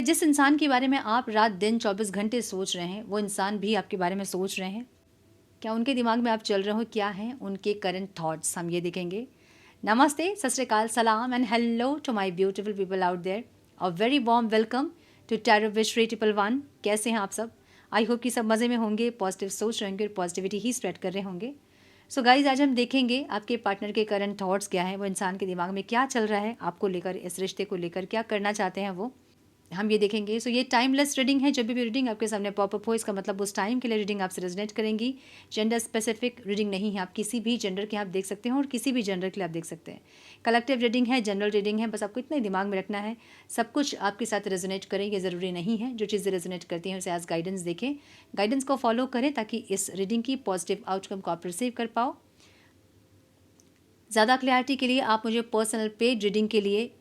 जिस इंसान के बारे में आप रात दिन 24 घंटे सोच रहे हैं, वो इंसान भी आपके बारे में सोच रहे हैं? क्या उनके दिमाग में आप चल रहे हो? क्या हैं उनके करंट थॉट्स, हम ये देखेंगे। नमस्ते, सत श्री अकाल, सलाम and hello to my beautiful people out there. A very warm welcome to tarot wish 311। कैसे हैं आप सब? आई होप कि सब मज़े में होंगे, पॉजिटिव सोच रहे होंगे और पॉजिटिविटी ही स्प्रेड कर रहे होंगे। सो गाइज, आज हम देखेंगे आपके पार्टनर के करंट थॉट्स क्या हैं, वो इंसान के दिमाग में क्या चल रहा है आपको लेकर, इस रिश्ते को लेकर क्या करना चाहते हैं वो, हम ये देखेंगे। सो ये टाइमलेस रीडिंग है। जब भी रीडिंग आपके सामने पॉपअप हो, इसका मतलब उस टाइम के लिए रीडिंग आपसे रेजोनेट करेंगी। जेंडर स्पेसिफिक रीडिंग नहीं है, आप किसी भी जेंडर के आप देख सकते हैं और किसी भी जेंडर के लिए आप देख सकते हैं। कलेक्टिव रीडिंग है, जनरल रीडिंग है, बस आपको इतना ही दिमाग में रखना है, सब कुछ आपके साथ रेजोनेट करें ये ज़रूरी नहीं है। जो चीज़ें रेजोनेट करती हैं उसे एज गाइडेंस देखें, गाइडेंस को फॉलो करें ताकि इस रीडिंग की पॉजिटिव आउटकम को आप रिसीव कर पाओ। ज़्यादा क्लैरिटी के लिए आप मुझे पर्सनल पेड रीडिंग के लिए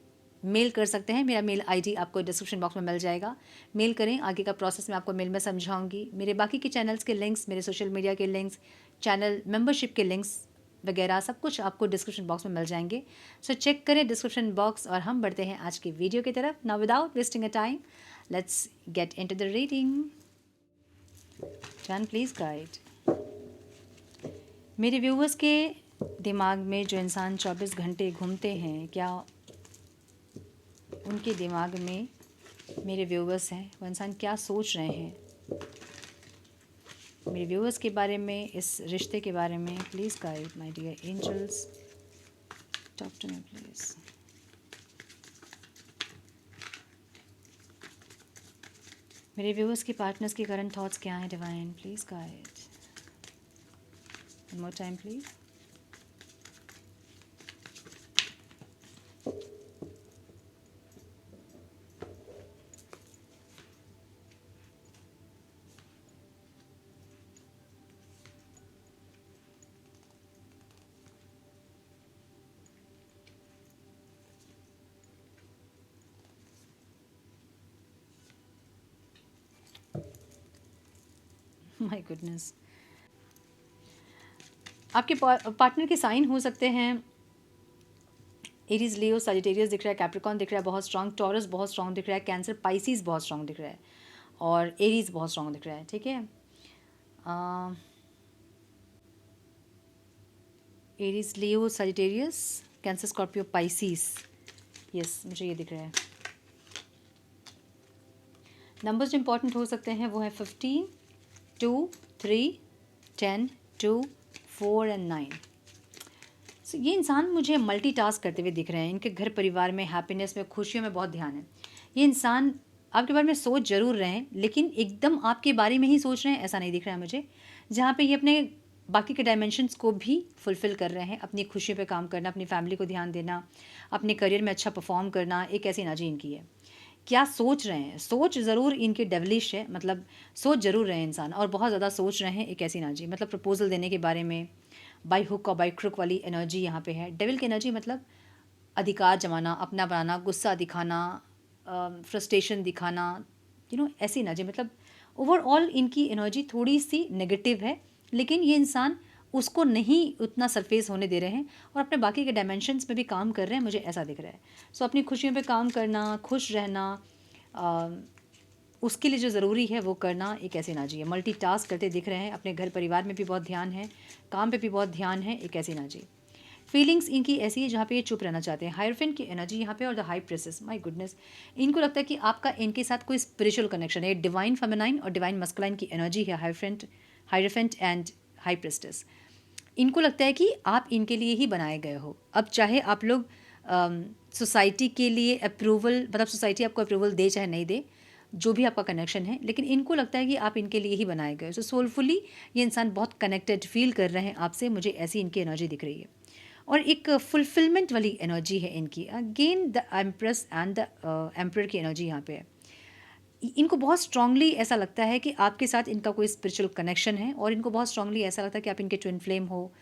मेल कर सकते हैं। मेरा मेल आईडी आपको डिस्क्रिप्शन बॉक्स में मिल जाएगा, मेल करें। आगे का प्रोसेस मैं आपको मेल में समझाऊंगी। मेरे बाकी के चैनल्स के लिंक्स, मेरे सोशल मीडिया के लिंक्स, चैनल मेंबरशिप के लिंक्स वगैरह सब कुछ आपको डिस्क्रिप्शन बॉक्स में मिल जाएंगे। सो चेक करें डिस्क्रिप्शन बॉक्स और हम बढ़ते हैं आज की वीडियो की तरफ। Now without wasting a time, let's get into the reading. Chain please guide. मेरे व्यूवर्स के दिमाग में जो इंसान 24 घंटे घूमते हैं, क्या उनके दिमाग में मेरे व्यूवर्स हैं, वो इंसान क्या सोच रहे हैं मेरे व्यूवर्स के बारे में, इस रिश्ते के बारे में? Please guide my dear angels, talk to me please. मेरे व्यूवर्स के पार्टनर्स के करंट थॉट्स क्या हैं divine? Please guide. One more time please. My goodness, आपके पार्टनर के साइन हो सकते हैं एरीज, लियो, सजिटेरियस दिख रहा है, कैप्रिकॉन दिख रहा है बहुत स्ट्रांग, टॉरस बहुत स्ट्रांग दिख रहा है, कैंसर, पाइसिस बहुत स्ट्रांग दिख रहा है और एरीज बहुत स्ट्रांग दिख रहा है। ठीक है, Aries, Leo, Sagittarius, Cancer, Scorpio, Pisces, yes मुझे ये दिख रहा है। नंबर्स जो इंपॉर्टेंट हो सकते हैं वो है 15, 2, 3, 10, 2, 4 एंड 9। सो ये इंसान मुझे मल्टीटास्क करते हुए दिख रहे हैं। इनके घर परिवार में, हैप्पीनेस में, खुशियों में बहुत ध्यान है। ये इंसान आपके बारे में सोच जरूर रहे हैं, लेकिन एकदम आपके बारे में ही सोच रहे हैं ऐसा नहीं दिख रहा है मुझे। जहाँ पे ये अपने बाकी के डायमेंशंस को भी फुलफ़िल कर रहे हैं, अपनी खुशियों पे काम करना, अपनी फैमिली को ध्यान देना, अपने करियर में अच्छा परफॉर्म करना, एक ऐसी एनर्जी इनकी है। क्या सोच रहे हैं? सोच ज़रूर इनकी डेवलिश है, मतलब सोच ज़रूर रहे हैं इंसान, और बहुत ज़्यादा सोच रहे हैं। एक ऐसी एनर्जी, मतलब प्रपोजल देने के बारे में, बाई हुक और बाई क्रुक वाली एनर्जी यहाँ पे है। डेविल की एनर्जी मतलब अधिकार जमाना, अपना बनाना, गुस्सा दिखाना, फ्रस्ट्रेशन दिखाना, ऐसी एनर्जी। मतलब ओवरऑल इनकी एनर्जी थोड़ी सी नेगेटिव है, लेकिन ये इंसान उसको नहीं उतना सरफेस होने दे रहे हैं और अपने बाकी के डायमेंशंस पे भी काम कर रहे हैं, मुझे ऐसा दिख रहा है। सो अपनी खुशियों पे काम करना, खुश रहना, उसके लिए जो ज़रूरी है वो करना, एक ऐसी एनर्जी है। मल्टीटास्क करते दिख रहे हैं, अपने घर परिवार में भी बहुत ध्यान है, काम पे भी बहुत ध्यान है, एक ऐसी एनर्जी। फीलिंग्स इनकी ऐसी है जहाँ पे ये चुप रहना चाहते हैं। हायरफेंट की एनर्जी यहाँ पे और the high princess, my goodness, इनको लगता है कि आपका इनके साथ कोई स्पिरिचुअल कनेक्शन है। डिवाइन फेमिनाइन और डिवाइन मस्कुलाइन की एनर्जी है हायरफेंट एंड हाई प्रिस्टेस। इनको लगता है कि आप इनके लिए ही बनाए गए हो। अब चाहे आप लोग सोसाइटी के लिए अप्रूवल, मतलब सोसाइटी आपको अप्रूवल दे चाहे नहीं दे, जो भी आपका कनेक्शन है, लेकिन इनको लगता है कि आप इनके लिए ही बनाए गए। सो सोलफुली ये इंसान बहुत कनेक्टेड फील कर रहे हैं आपसे, मुझे ऐसी इनकी एनर्जी दिख रही है। और एक फुलफिलमेंट वाली एनर्जी है इनकी। Again the empress and the emperor की एनर्जी यहाँ पे है। इनको बहुत स्ट्रांगली ऐसा लगता है कि आपके साथ इनका कोई स्पिरिचुअल कनेक्शन है, और इनको बहुत स्ट्रांगली ऐसा लगता है कि आप इनके ट्विन फ्लेम हो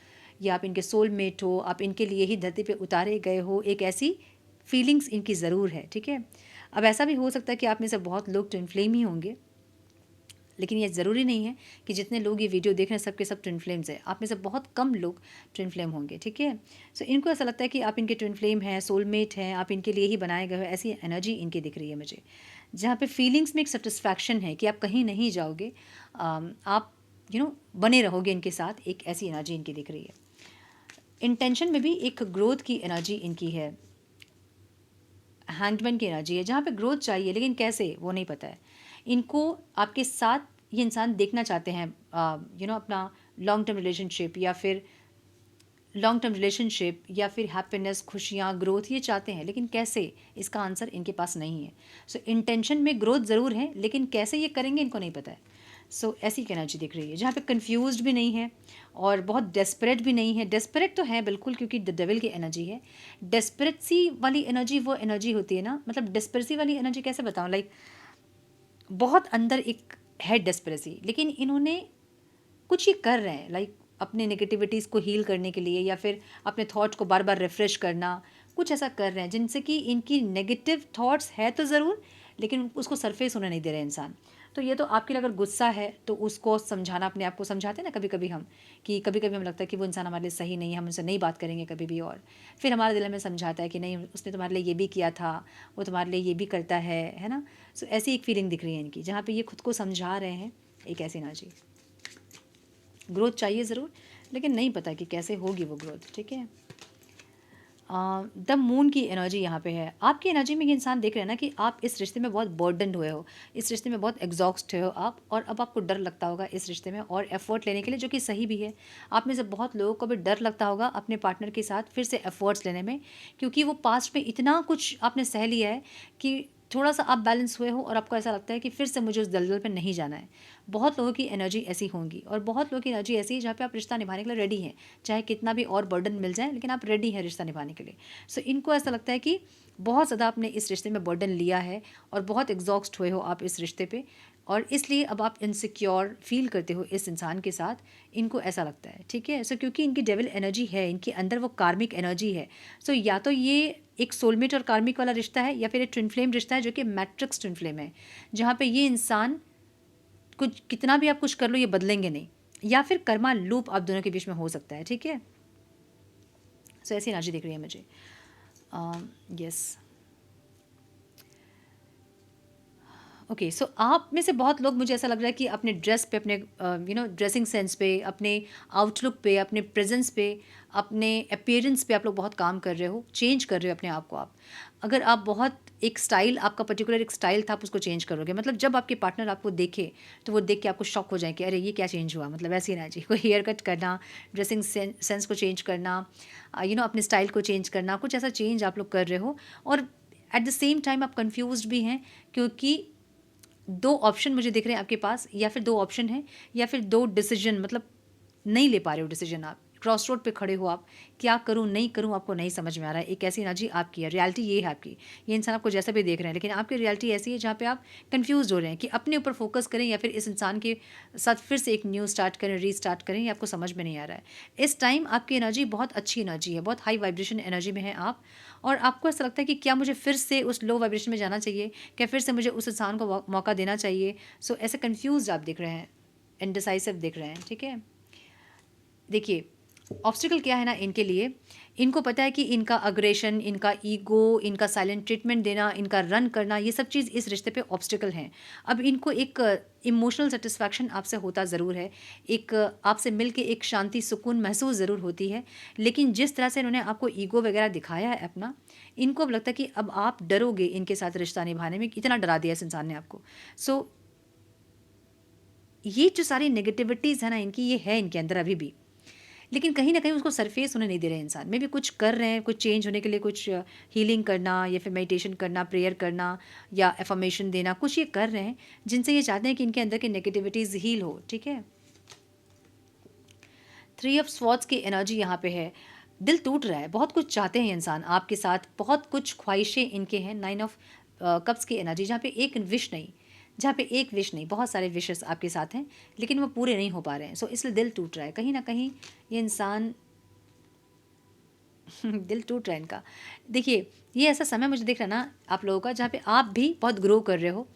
या आप इनके सोलमेट हो, आप इनके लिए ही धरती पे उतारे गए हो, एक ऐसी फीलिंग्स इनकी ज़रूर है। ठीक है, अब ऐसा भी हो सकता है कि आप में से बहुत लोग ट्विन फ्लेम ही होंगे, लेकिन ये ज़रूरी नहीं है कि जितने लोग ये वीडियो देख रहे हैं सबके सब ट्विन फ्लेम्स हैं। आप में से बहुत कम लोग ट्विन फ्लेम होंगे। ठीक है, सो इनको ऐसा लगता है कि आप इनके ट्विन फ्लेम हैं, सोलमेट हैं, आप इनके लिए ही बनाए गए हो, ऐसी एनर्जी इनकी दिख रही है मुझे। जहाँ पे फीलिंग्स में एक सेटिस्फैक्शन है कि आप कहीं नहीं जाओगे, आप बने रहोगे इनके साथ, एक ऐसी एनर्जी इनकी दिख रही है। इंटेंशन में भी एक ग्रोथ की एनर्जी इनकी है, हैंगमैन की एनर्जी है, जहाँ पे ग्रोथ चाहिए लेकिन कैसे वो नहीं पता है इनको। आपके साथ ये इंसान देखना चाहते हैं अपना लॉन्ग टर्म रिलेशनशिप या फिर हैप्पीनेस, खुशियाँ, ग्रोथ ये चाहते हैं, लेकिन कैसे, इसका आंसर इनके पास नहीं है। सो इंटेंशन में ग्रोथ ज़रूर है, लेकिन कैसे ये करेंगे इनको नहीं पता है। सो ऐसी की एनर्जी दिख रही है, जहाँ पे कंफ्यूज्ड भी नहीं है और बहुत डेस्परेट भी नहीं है। डेस्परेट तो है बिल्कुल, क्योंकि द डेविल की एनर्जी है। डेस्परेसी वाली एनर्जी वो एनर्जी होती है ना, मतलब डेस्परेसी वाली एनर्जी कैसे बताऊँ, लाइक बहुत अंदर एक है डेस्परेसी, लेकिन इन्होंने कुछ ये कर रहे हैं, लाइक अपने नेगेटिविटीज़ को हील करने के लिए या फिर अपने थॉट्स को बार बार रिफ़्रेश करना, कुछ ऐसा कर रहे हैं जिनसे कि इनकी नेगेटिव थॉट्स है तो ज़रूर, लेकिन उसको सरफेस होने नहीं दे रहे इंसान। तो ये तो आपके लिए अगर गुस्सा है तो उसको समझाना, अपने आप को समझाते हैं ना कभी कभी हम, कि कभी कभी हमें लगता है कि वो इंसान हमारे लिए सही नहीं है, हम उनसे नहीं बात करेंगे कभी भी, और फिर हमारे दिल में समझाता है कि नहीं, उसने तुम्हारे लिए ये भी किया था, वो तुम्हारे लिए ये भी करता है ना। सो ऐसी एक फीलिंग दिख रही है इनकी, जहाँ पे ये खुद को समझा रहे हैं, एक ऐसी एनर्जी। ग्रोथ चाहिए ज़रूर, लेकिन नहीं पता कि कैसे होगी वो ग्रोथ, ठीक है। द मून की एनर्जी यहाँ पे है। आपकी एनर्जी में ये इंसान देख रहे हैं ना कि आप इस रिश्ते में बहुत बर्डनड हुए हो, इस रिश्ते में बहुत एग्जॉस्ट हुए हो आप, और अब आपको डर लगता होगा इस रिश्ते में और एफर्ट लेने के लिए, जो कि सही भी है। आप में से बहुत लोगों को भी डर लगता होगा अपने पार्टनर के साथ फिर से एफर्ट्स लेने में, क्योंकि वो पास्ट में इतना कुछ आपने सह लिया है कि थोड़ा सा आप बैलेंस हुए हो और आपको ऐसा लगता है कि फिर से मुझे उस दलदल पे नहीं जाना है। बहुत लोगों की एनर्जी ऐसी होंगी, और बहुत लोगों की एनर्जी ऐसी है जहाँ पे आप रिश्ता निभाने के लिए रेडी हैं, चाहे कितना भी और बर्डन मिल जाए, लेकिन आप रेडी हैं रिश्ता निभाने के लिए। सो इनको ऐसा लगता है कि बहुत ज़्यादा आपने इस रिश्ते में बर्डन लिया है और बहुत एग्जॉस्ट हुए हो आप इस रिश्ते पे, और इसलिए अब आप इनसिक्योर फील करते हो इस इंसान के साथ, इनको ऐसा लगता है, ठीक है। सो क्योंकि इनकी डेविल एनर्जी है, इनके अंदर वो कार्मिक एनर्जी है। सो या तो ये एक सोलमेट और कार्मिक वाला रिश्ता है, या फिर एक ट्विन फ्लेम रिश्ता है, जो कि मैट्रिक्स ट्विन फ्लेम है, जहाँ पे ये इंसान कुछ कितना भी आप कुछ कर लो ये बदलेंगे नहीं, या फिर कर्मा लूप आप दोनों के बीच में हो सकता है, ठीक है। सो ऐसी एनर्जी दिख रही है मुझे। Yes, okay. सो आप में से बहुत लोग, मुझे ऐसा लग रहा है कि अपने ड्रेस पे, अपने ड्रेसिंग सेंस पे, अपने आउटलुक पे, अपने प्रेजेंस पे, अपने अपीयरेंस पे आप लोग बहुत काम कर रहे हो, चेंज कर रहे हो अपने आप को। आप अगर आप बहुत एक स्टाइल, आपका पर्टिकुलर एक स्टाइल था, आप उसको चेंज करोगे, मतलब जब आपके पार्टनर आपको देखे तो वो देख के आपको शॉक हो जाए कि अरे ये क्या चेंज हुआ, मतलब ऐसी एनर्जी। कोई हेयर कट करना, ड्रेसिंग सेंस को चेंज करना, अपने स्टाइल को चेंज करना, कुछ ऐसा चेंज आप लोग कर रहे हो, और एट द सेम टाइम आप कन्फ्यूज भी हैं, क्योंकि दो ऑप्शन मुझे दिख रहे हैं आपके पास, या फिर दो ऑप्शन है, या फिर दो डिसीजन, मतलब नहीं ले पा रहे हो डिसीजन, आप क्रॉस रोड पे खड़े हो, आप क्या करूं नहीं करूं आपको नहीं समझ में आ रहा है। एक ऐसी एनर्जी आपकी है, रियलिटी ये है आपकी, ये इंसान आपको जैसा भी देख रहे हैं, लेकिन आपकी रियलिटी ऐसी है जहाँ पे आप कंफ्यूज हो रहे हैं कि अपने ऊपर फोकस करें या फिर इस इंसान के साथ फिर से एक न्यू स्टार्ट करें, रीस्टार्ट करें, ये आपको समझ में नहीं आ रहा है। इस टाइम आपकी एनर्जी बहुत अच्छी एनर्जी है, बहुत हाई वाइब्रेशन एनर्जी में है आप, और आपको ऐसा लगता है कि क्या मुझे फिर से उस लो वाइब्रेशन में जाना चाहिए, क्या फिर से मुझे उस इंसान को मौका देना चाहिए। सो ऐसे कन्फ्यूज आप दिख रहे हैं, इनडिसाइसिव दिख रहे हैं, ठीक है। देखिए ऑब्स्टिकल क्या है ना इनके लिए, इनको पता है कि इनका अग्रेशन, इनका ईगो, इनका साइलेंट ट्रीटमेंट देना, इनका रन करना, ये सब चीज़ इस रिश्ते पे ऑब्स्टिकल हैं। अब इनको एक इमोशनल सेटिस्फैक्शन आपसे होता ज़रूर है, एक आपसे मिल के एक शांति सुकून महसूस ज़रूर होती है, लेकिन जिस तरह से इन्होंने आपको ईगो वगैरह दिखाया है अपना, इनको अब लगता है कि अब आप डरोगे इनके साथ रिश्ता निभाने में, इतना डरा दिया इस इंसान ने आपको। सो ये जो सारी नेगेटिविटीज़ है ना इनकी, ये है इनके अंदर अभी भी, लेकिन कहीं न कहीं उसको सरफेस होने नहीं दे रहे हैं इंसान। मे बी कुछ कर रहे हैं, कुछ चेंज होने के लिए, कुछ हीलिंग करना या फिर मेडिटेशन करना, प्रेयर करना या अफर्मेशन देना, कुछ ये कर रहे हैं जिनसे ये चाहते हैं कि इनके अंदर की नेगेटिविटीज़ हील हो, ठीक है। 3 ऑफ स्वॉर्ड्स की एनर्जी यहाँ पे है। दिल टूट रहा है, बहुत कुछ चाहते हैं इंसान आपके साथ, बहुत कुछ ख्वाहिशें इनके हैं। 9 ऑफ कप्स की एनर्जी, जहाँ पे एक विश नहीं, जहाँ पे एक विश नहीं, बहुत सारे विशेस आपके साथ हैं, लेकिन वो पूरे नहीं हो पा रहे हैं। सो इसलिए दिल टूट रहा है, कहीं ना कहीं ये इंसान दिल टूट रहा है इनका। देखिए ये ऐसा समय मुझे दिख रहा है ना आप लोगों का, जहाँ पे आप भी बहुत ग्रो कर रहे हो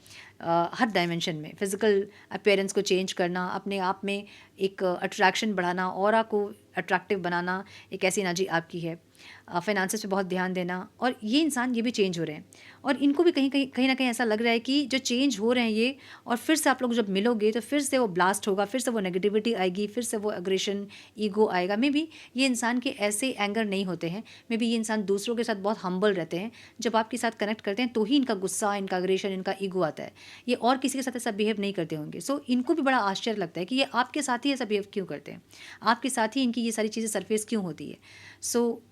हर डायमेंशन में। फिजिकल अपीयरेंस को चेंज करना, अपने आप में एक अट्रैक्शन बढ़ाना, ऑरा को अट्रैक्टिव बनाना, एक ऐसी एनर्जी आपकी है। फाइनेंसेस पे बहुत ध्यान देना, और ये इंसान ये भी चेंज हो रहे हैं, और इनको भी कहीं ना कहीं ऐसा लग रहा है कि जो चेंज हो रहे हैं ये, और फिर से आप लोग जब मिलोगे तो फिर से वो ब्लास्ट होगा, फिर से वो नेगेटिविटी आएगी, फिर से वो एग्रेशन, ईगो आएगा। मे बी ये इंसान के ऐसे एंगर नहीं होते हैं, मे बी ये इंसान दूसरों के साथ बहुत हम्बल रहते हैं। जब आपके साथ कनेक्ट करते हैं तो ही इनका गुस्सा, इनका एग्रेशन, इनका ईगो आता है। ये और किसी के साथ ऐसा बिहेव नहीं करते होंगे। सो इनको भी बड़ा आश्चर्य लगता है कि ये आपके साथ ही ऐसा बिहेव क्यों करते हैं, आपके साथ ही इनकी ये सारी चीज़ें सरफेस क्यों होती है। सो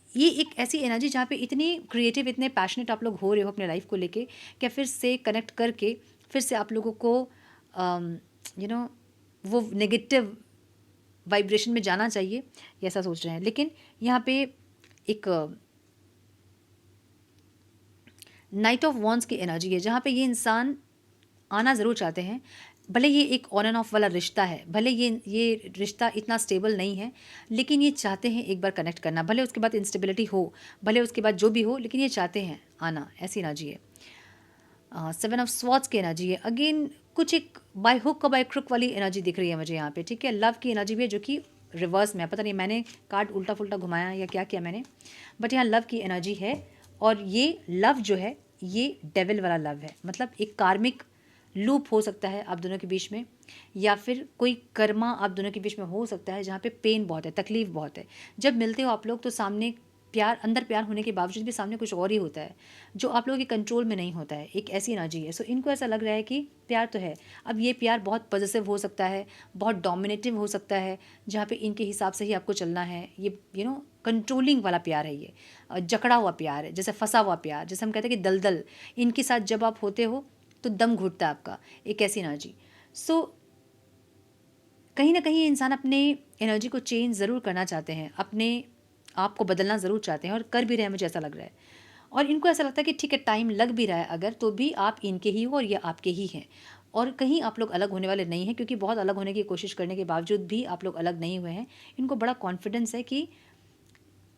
ये एक ऐसी एनर्जी जहाँ पे इतनी क्रिएटिव, इतने पैशनेट आप लोग हो रहे हो अपने लाइफ को लेके, क्या फिर से कनेक्ट करके फिर से आप लोगों को यू नो वो नेगेटिव वाइब्रेशन में जाना चाहिए, ये ऐसा सोच रहे हैं। लेकिन यहाँ पे एक नाइट ऑफ वॉन्ड्स की एनर्जी है, जहाँ पे ये इंसान आना ज़रूर चाहते हैं। भले ये एक ऑन एंड ऑफ वाला रिश्ता है, भले ये रिश्ता इतना स्टेबल नहीं है, लेकिन ये चाहते हैं एक बार कनेक्ट करना, भले उसके बाद इंस्टेबिलिटी हो, भले उसके बाद जो भी हो, लेकिन ये चाहते हैं आना। ऐसी एनर्जी है। 7 ऑफ स्वॉर्ड्स की एनर्जी है। अगेन कुछ एक बाय हुक बाय क्रुक वाली एनर्जी दिख रही है मुझे यहाँ पे, ठीक है। लव की एनर्जी भी है जो कि रिवर्स में है, पता नहीं मैंने कार्ड उल्टा फुल्टा घुमाया या क्या किया मैंने, बट यहाँ लव की एनर्जी है। और ये लव जो है ये डेविल वाला लव है, मतलब एक कार्मिक लूप हो सकता है आप दोनों के बीच में, या फिर कोई कर्मा आप दोनों के बीच में हो सकता है, जहाँ पे पेन बहुत है, तकलीफ बहुत है। जब मिलते हो आप लोग तो सामने प्यार, अंदर प्यार होने के बावजूद भी सामने कुछ और ही होता है जो आप लोगों के कंट्रोल में नहीं होता है। एक ऐसी एनर्जी है। सो इनको ऐसा लग रहा है कि प्यार तो है, अब ये प्यार बहुत पॉजिटिव हो सकता है, बहुत डोमिनेटिव हो सकता है, जहाँ पे इनके हिसाब से ही आपको चलना है। ये कंट्रोलिंग वाला प्यार है, ये जकड़ा हुआ प्यार है, जैसे फंसा हुआ प्यार, जैसे हम कहते हैं कि दलदल। इनके साथ जब आप होते हो तो दम घुटता है आपका, एक ऐसी एनर्जी। सो कहीं ना कहीं इंसान अपने एनर्जी को चेंज ज़रूर करना चाहते हैं, अपने आप को बदलना ज़रूर चाहते हैं, और कर भी रहे हैं, मुझे ऐसा लग रहा है। और इनको ऐसा लगता है कि ठीक है, टाइम लग भी रहा है अगर, तो भी आप इनके ही हो और ये आपके ही हैं, और कहीं आप लोग अलग होने वाले नहीं हैं, क्योंकि बहुत अलग होने की कोशिश करने के बावजूद भी आप लोग अलग नहीं हुए हैं। इनको बड़ा कॉन्फिडेंस है कि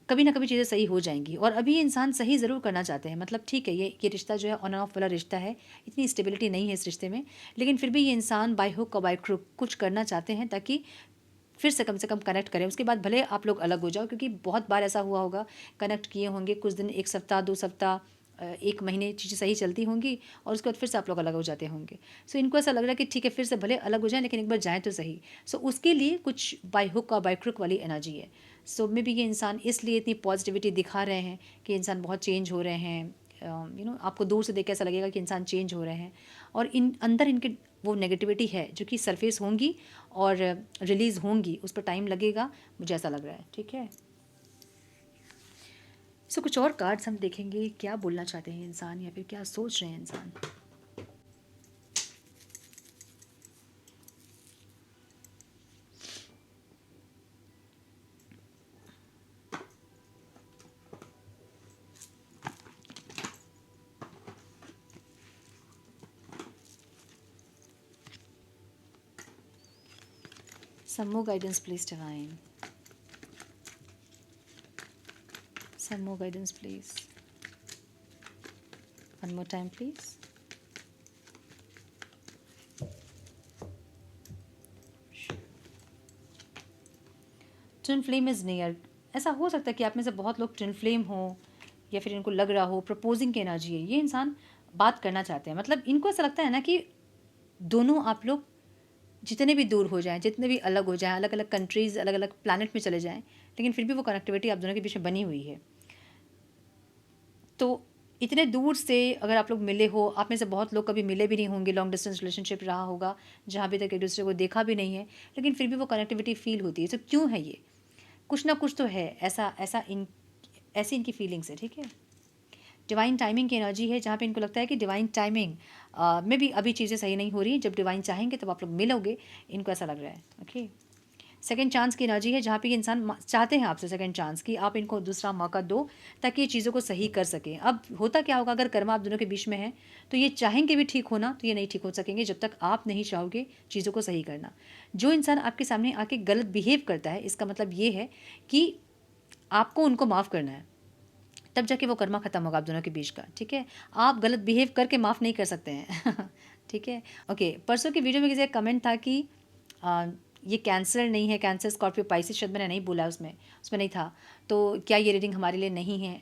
कभी ना कभी चीज़ें सही हो जाएंगी, और अभी ये इंसान सही ज़रूर करना चाहते हैं। मतलब ठीक है, ये रिश्ता जो है ऑन एंड ऑफ वाला रिश्ता है, इतनी स्टेबिलिटी नहीं है इस रिश्ते में, लेकिन फिर भी ये इंसान बाय हुक और बाय क्रुक कुछ करना चाहते हैं, ताकि फिर से कम कनेक्ट करें। उसके बाद भले आप लोग अलग हो जाओ, क्योंकि बहुत बार ऐसा हुआ होगा, कनेक्ट किए होंगे कुछ दिन, 1 सप्ताह 2 सप्ताह 1 महीने चीज़ें सही चलती होंगी, और उसके बाद फिर से आप लोग अलग हो जाते होंगे। सो इनको ऐसा लग रहा है कि ठीक है, फिर से भले अलग हो जाएं, लेकिन एक बार जाएं तो सही। सो उसके लिए कुछ बाय हुक और बाय क्रुक वाली एनर्जी है। सो मे बी ये इंसान इसलिए इतनी पॉजिटिविटी दिखा रहे हैं कि इंसान बहुत चेंज हो रहे हैं। आपको दूर से देख के ऐसा लगेगा कि इंसान चेंज हो रहे हैं, और इन अंदर इनके वो नेगेटिविटी है जो कि सरफेस होंगी और रिलीज़ होंगी, उस पर टाइम लगेगा, मुझे ऐसा लग रहा है, ठीक है। सो कुछ और कार्ड्स हम देखेंगे, क्या बोलना चाहते हैं इंसान, या फिर क्या सोच रहे हैं इंसान। Some more guidance, please, Divine. Some more guidance, please. One more time, please. Twin flame is near. ऐसा हो सकता है कि आप में से बहुत लोग ट्विन फ्लेम हो, या फिर इनको लग रहा हो प्रपोजिंग की एनर्जी है। ये इंसान बात करना चाहते हैं, मतलब इनको ऐसा लगता है ना कि दोनों आप लोग जितने भी दूर हो जाएं, जितने भी अलग हो जाएं, अलग अलग कंट्रीज़, अलग अलग प्लानट में चले जाएं, लेकिन फिर भी वो कनेक्टिविटी आप दोनों के बीच में बनी हुई है। तो इतने दूर से अगर आप लोग मिले हो, आप में से बहुत लोग कभी मिले भी नहीं होंगे, लॉन्ग डिस्टेंस रिलेशनशिप रहा होगा जहाँ अभी तक एक दूसरे को देखा भी नहीं है, लेकिन फिर भी वो कनेक्टिविटी फील होती है। तो क्यों है ये, कुछ ना कुछ तो है ऐसा, ऐसी इनकी फीलिंग्स है, ठीक है। डिवाइन टाइमिंग की एनर्जी है, जहाँ पे इनको लगता है कि डिवाइन टाइमिंग में भी अभी चीज़ें सही नहीं हो रही, जब डिवाइन चाहेंगे तब आप लोग मिलोगे, इनको ऐसा लग रहा है, ओके। सेकंड चांस की एनर्जी है, जहाँ पे ये इंसान चाहते हैं आपसे सेकंड चांस की, आप इनको दूसरा मौका दो ताकि ये चीज़ों को सही कर सकें। अब होता क्या होगा, अगर कर्मा आप दोनों के बीच में है तो ये चाहेंगे भी ठीक होना, तो ये नहीं ठीक हो सकेंगे जब तक आप नहीं चाहोगे चीज़ों को सही करना। जो इंसान आपके सामने आके गलत बिहेव करता है, इसका मतलब ये है कि आपको उनको माफ़ करना है, तब जाके वो कर्मा ख़त्म होगा आप दोनों के बीच का, ठीक है। आप गलत बिहेव करके माफ़ नहीं कर सकते हैं ठीक है, ओके। परसों की वीडियो में किसी का कमेंट था कि ये कैंसर नहीं है, कैंसर स्कॉर्पियो पाइसिस शायद मैंने नहीं बोला, उसमें नहीं था, तो क्या ये रीडिंग हमारे लिए नहीं है?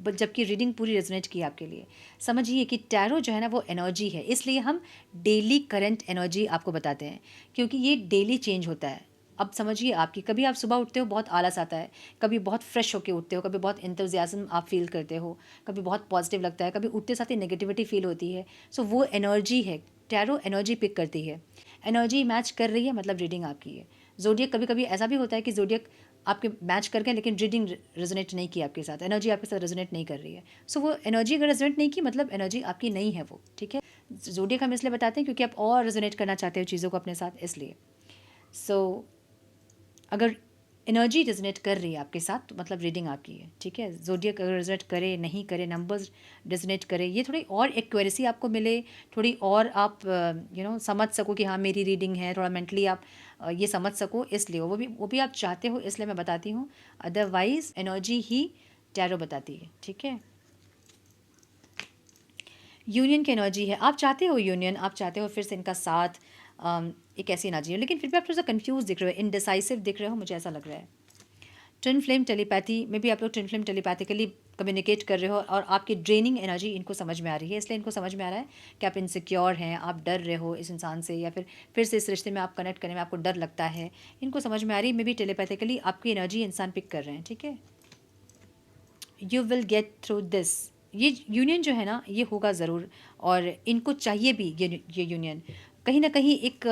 जबकि रीडिंग पूरी रेजोनेट की आपके लिए। समझिए कि टैरो जो है ना वो एनर्जी है, इसलिए हम डेली करंट एनर्जी आपको बताते हैं, क्योंकि ये डेली चेंज होता है। अब समझिए आपकी, कभी आप सुबह उठते हो बहुत आलस आता है, कभी बहुत फ्रेश होके उठते हो, कभी बहुत इंतज़ियाज़्म आप फील करते हो, कभी बहुत पॉजिटिव लगता है, कभी उठते साथ ही नेगेटिविटी फील होती है। सो वो एनर्जी है, टैरो एनर्जी पिक करती है। एनर्जी मैच कर रही है मतलब रीडिंग आपकी है। ज़ोडिएक कभी कभी ऐसा भी होता है कि ज़ोडिएक आपके मैच कर गए लेकिन रीडिंग रेजोनेट नहीं की आपके साथ, एनर्जी आपके साथ रेजोनेट नहीं कर रही है। सो वो एनर्जी अगर रेजोनेट नहीं की मतलब एनर्जी आपकी नहीं है वो, ठीक है। ज़ोडिएक हम इसलिए बताते हैं क्योंकि आप और रेजोनेट करना चाहते हो चीज़ों को अपने साथ, इसलिए। सो अगर एनर्जी रेजोनेट कर रही है आपके साथ तो मतलब रीडिंग आपकी है, ठीक है। ज़ोडिएक अगर रेजोनेट करे नहीं करे, नंबर्स रेजोनेट करे, ये थोड़ी और एक्यूरेसी आपको मिले, थोड़ी और आप समझ सको कि हाँ मेरी रीडिंग है, थोड़ा मेंटली आप ये समझ सको, इसलिए वो भी आप चाहते हो, इसलिए मैं बताती हूँ। अदरवाइज एनर्जी ही टैरो बताती है, ठीक है। यूनियन की एनर्जी है, आप चाहते हो यूनियन, आप चाहते हो फिर से इनका साथ, एक ऐसी एनर्जी है, लेकिन फिर भी आप थोड़ा सा कंफ्यूज दिख रहे हो, इनडिसाइसिव दिख रहे हो, मुझे ऐसा लग रहा है। ट्विन फ्लेम टेलीपैथी में भी आप लोग ट्विन फ्लेम टेलीपैथिकली कम्युनिकेट कर रहे हो और आपकी ड्रेनिंग एनर्जी इनको समझ में आ रही है, इसलिए इनको समझ में आ रहा है कि आप इनसिक्योर हैं, आप डर रहे हो इस इंसान से, या फिर से इस रिश्ते में आप कनेक्ट करने में आपको डर लगता है, इनको समझ में आ रही है। मे बी टेलीपैथिकली आपकी एनर्जी इंसान पिक कर रहे हैं, ठीक है। You will get through this, ये यूनियन जो है ना ये होगा ज़रूर, और इनको चाहिए भी ये यूनियन। कहीं ना कहीं एक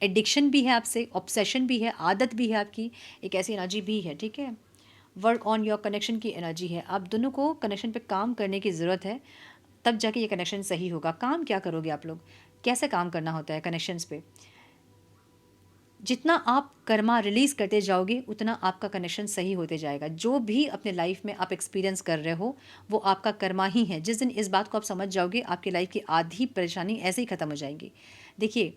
एडिक्शन भी है आपसे, ऑब्सेशन भी है, आदत भी है आपकी, एक ऐसी एनर्जी भी है, ठीक है। वर्क ऑन योर कनेक्शन की एनर्जी है, आप दोनों को कनेक्शन पे काम करने की ज़रूरत है, तब जाके ये कनेक्शन सही होगा। काम क्या करोगे आप लोग, कैसे काम करना होता है कनेक्शंस पे? जितना आप कर्मा रिलीज़ करते जाओगे उतना आपका कनेक्शन सही होते जाएगा। जो भी अपने लाइफ में आप एक्सपीरियंस कर रहे हो वो आपका कर्मा ही है। जिस दिन इस बात को आप समझ जाओगे आपकी लाइफ की आधी परेशानी ऐसे ही ख़त्म हो जाएंगी। देखिए,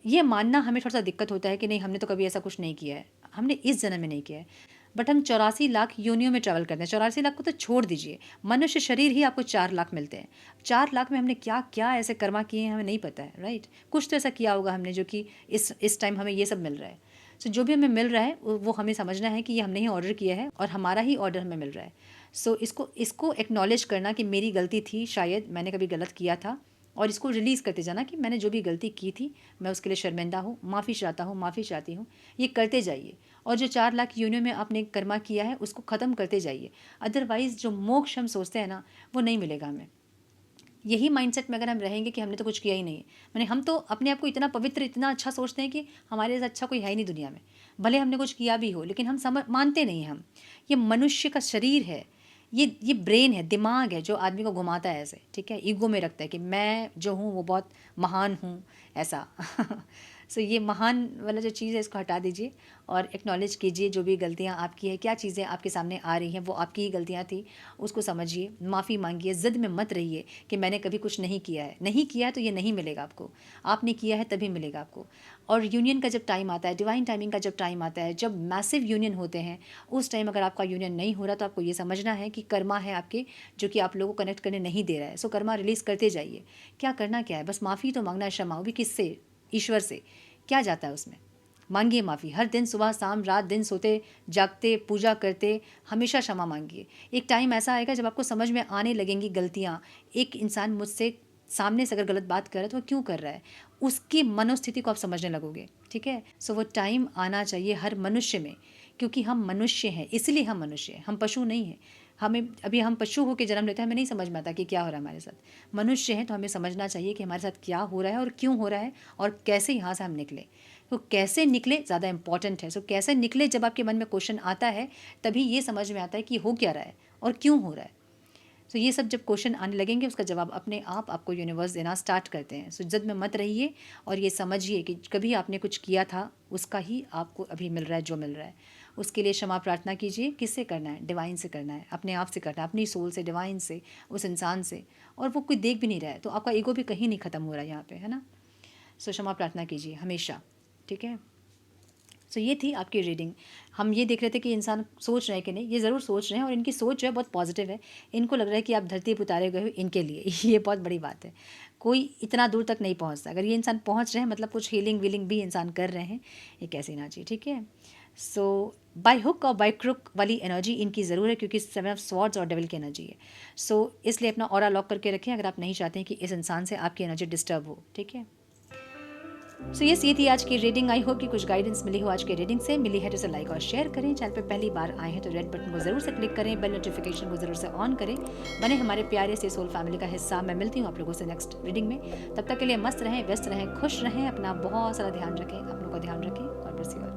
ये मानना हमें थोड़ा सा दिक्कत होता है कि नहीं हमने तो कभी ऐसा कुछ नहीं किया है, हमने इस जन्म में नहीं किया है, बट हम 84 लाख योनियों में ट्रैवल करते हैं। 84 लाख को तो छोड़ दीजिए, मनुष्य शरीर ही आपको 4 लाख मिलते हैं। 4 लाख में हमने क्या क्या ऐसे कर्मा किए हैं हमें नहीं पता है, राइट। कुछ तो ऐसा किया होगा हमने जो कि इस टाइम हमें ये सब मिल रहा है। सो जो भी हमें मिल रहा है वो हमें समझना है कि ये हमने ही ऑर्डर किया है और हमारा ही ऑर्डर हमें मिल रहा है। सो इसको एक्नॉलेज करना कि मेरी गलती थी, शायद मैंने कभी गलत किया था, और इसको रिलीज़ करते जाना कि मैंने जो भी गलती की थी मैं उसके लिए शर्मिंदा हूँ, माफ़ी चाहता हूँ, माफ़ी चाहती हूँ। ये करते जाइए, और जो 4 लाख यूनियों में आपने कर्मा किया है उसको ख़त्म करते जाइए। अदरवाइज़ जो मोक्ष हम सोचते हैं ना वो नहीं मिलेगा हमें। यही माइंडसेट में अगर हम रहेंगे कि हमने तो कुछ किया ही नहीं है, मैंने हम तो अपने आप को इतना पवित्र, इतना अच्छा सोचते हैं कि हमारे से अच्छा कोई है ही नहीं दुनिया में, भले हमने कुछ किया भी हो, लेकिन हम मानते नहीं हैं हम। ये मनुष्य का शरीर है, ये ब्रेन है, दिमाग है जो आदमी को घुमाता है ऐसे, ठीक है। ईगो में रखता है कि मैं जो हूँ वो बहुत महान हूँ, ऐसा। सो ये महान वाला जो चीज़ है इसको हटा दीजिए और एक्नॉलेज कीजिए जो भी गलतियाँ आपकी है, क्या चीज़ें आपके सामने आ रही हैं वो आपकी ही गलतियाँ थी, उसको समझिए, माफ़ी मांगिए। ज़िद में मत रहिए कि मैंने कभी कुछ नहीं किया है, नहीं किया है तो ये नहीं मिलेगा आपको, आपने किया है तभी मिलेगा आपको। और यूनियन का जब टाइम आता है, डिवाइन टाइमिंग का जब टाइम आता है, जब मैसिव यूनियन होते हैं, उस टाइम अगर आपका यूनियन नहीं हो रहा तो आपको ये समझना है कि कर्मा है आपके जो कि आप लोगों को कनेक्ट करने नहीं दे रहा है। सो कर्मा रिलीज़ करते जाइए। क्या करना क्या है, बस माफ़ी तो मांगना है, क्षमा, वो भी किससे? ईश्वर से। क्या जाता है उसमें? मांगिए माफ़ी, हर दिन सुबह शाम रात दिन, सोते जागते पूजा करते हमेशा क्षमा मांगिए। एक टाइम ऐसा आएगा जब आपको समझ में आने लगेंगी गलतियाँ। एक इंसान मुझसे सामने से अगर गलत बात कर रहा है तो वो क्यों कर रहा है, उसकी मनोस्थिति को आप समझने लगोगे, ठीक है। सो वो टाइम आना चाहिए हर मनुष्य में, क्योंकि हम मनुष्य हैं, इसलिए हम मनुष्य हैं, हम पशु नहीं हैं। हमें अभी हम पशु होकर जन्म लेते हैं, हमें नहीं समझ में आता कि क्या हो रहा है हमारे साथ। मनुष्य हैं तो हमें समझना चाहिए कि हमारे साथ क्या हो रहा है और क्यों हो रहा है और कैसे यहाँ से हम निकले। तो कैसे निकले ज़्यादा इंपॉर्टेंट है। सो कैसे निकले, जब आपके मन में क्वेश्चन आता है तभी ये समझ में आता है कि हो क्या रहा है और क्यों हो रहा है। सो ये सब जब क्वेश्चन आने लगेंगे उसका जवाब अपने आप आपको यूनिवर्स देना स्टार्ट करते हैं। सो जिद में मत रहिए और ये समझिए कि कभी आपने कुछ किया था उसका ही आपको अभी मिल रहा है जो मिल रहा है। उसके लिए क्षमा प्रार्थना कीजिए। किससे करना है? डिवाइन से करना है, अपने आप से करना है, अपनी सोल से, डिवाइन से, उस इंसान से। और वो कोई देख भी नहीं रहा है तो आपका ईगो भी कहीं नहीं ख़त्म हो रहा है यहाँ पे, है ना। सो क्षमा प्रार्थना कीजिए हमेशा, ठीक है। सो ये थी आपकी रीडिंग। हम ये देख रहे थे कि इंसान सोच रहे हैं कि नहीं, ये ज़रूर सोच रहे हैं और इनकी सोच जो है बहुत पॉजिटिव है। इनको लग रहा है कि आप धरती पर उतारे गए हो इनके लिए। ये बहुत बड़ी बात है। कोई इतना दूर तक नहीं पहुंचता। अगर ये इंसान पहुंच रहे हैं मतलब कुछ हीलिंग वीलिंग भी इंसान कर रहे हैं, एक ऐसी एनर्जी, ठीक है। सो बाय हुक और बाय क्रुक वाली एनर्जी इनकी ज़रूर है, क्योंकि 7 ऑफ स्वॉर्ड्स और डेविल की एनर्जी है। सो इसलिए अपना ऑरा लॉक करके रखें अगर आप नहीं चाहते हैं कि इस इंसान से आपकी एनर्जी डिस्टर्ब हो, ठीक है। सो ये थी आज की रीडिंग। आई होप कि कुछ गाइडेंस मिली हो आज के रीडिंग से। मिली है तो इसे लाइक और शेयर करें। चैनल पे पहली बार आए हैं तो रेड बटन को ज़रूर से क्लिक करें, बेल नोटिफिकेशन को ज़रूर से ऑन करें, बने हमारे प्यारे से सोल फैमिली का हिस्सा। मैं मिलती हूँ आप लोगों से नेक्स्ट रीडिंग में। तब तक के लिए मस्त रहें, व्यस्त रहें, खुश रहें, अपना बहुत सारा ध्यान रखें, अपनों का ध्यान रखें। God bless you.